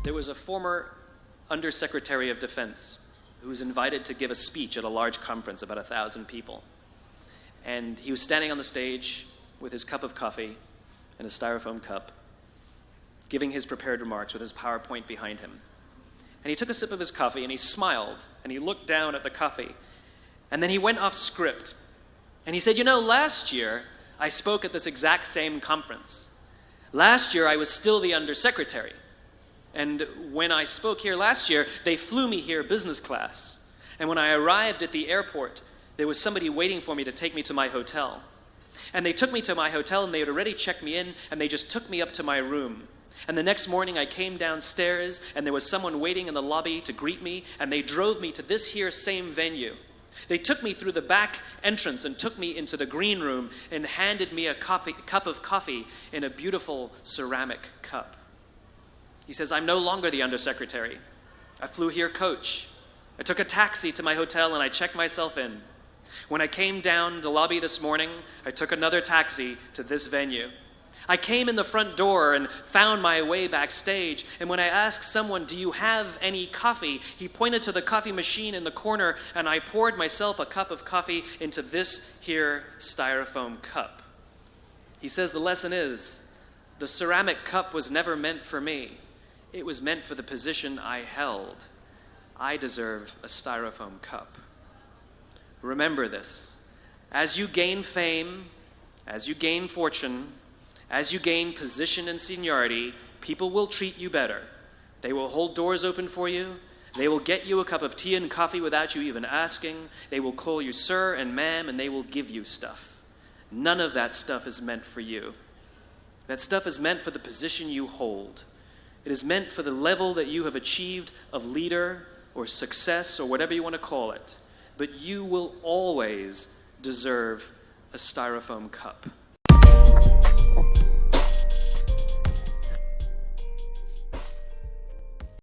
There was a former Undersecretary of Defense who was invited to give a speech at a large conference, about 1,000 people. And he was standing on the stage with his cup of coffee and a styrofoam cup, giving his prepared remarks with his PowerPoint behind him. And he took a sip of his coffee and he smiled and he looked down at the coffee. And then he went off script. And he said, "You know, last year I spoke at this exact same conference. Last year I was still the Undersecretary. And when I spoke here last year, they flew me here business class. And when I arrived at the airport, there was somebody waiting for me to take me to my hotel. And they took me to my hotel and they had already checked me in and they just took me up to my room. And the next morning I came downstairs and there was someone waiting in the lobby to greet me and they drove me to this here same venue. They took me through the back entrance and took me into the green room and handed me a cup of coffee in a beautiful ceramic cup." He says, "I'm no longer the Undersecretary. I flew here coach. I took a taxi to my hotel and I checked myself in. When I came down the lobby this morning, I took another taxi to this venue. I came in the front door and found my way backstage, and when I asked someone, 'Do you have any coffee?' he pointed to the coffee machine in the corner, and I poured myself a cup of coffee into this here styrofoam cup." He says the lesson is, the ceramic cup was never meant for me. It was meant for the position I held. I deserve a styrofoam cup. Remember this. As you gain fame, as you gain fortune, as you gain position and seniority, people will treat you better. They will hold doors open for you. They will get you a cup of tea and coffee without you even asking. They will call you sir and ma'am, and they will give you stuff. None of that stuff is meant for you. That stuff is meant for the position you hold. It is meant for the level that you have achieved of leader or success or whatever you want to call it. But you will always deserve a styrofoam cup.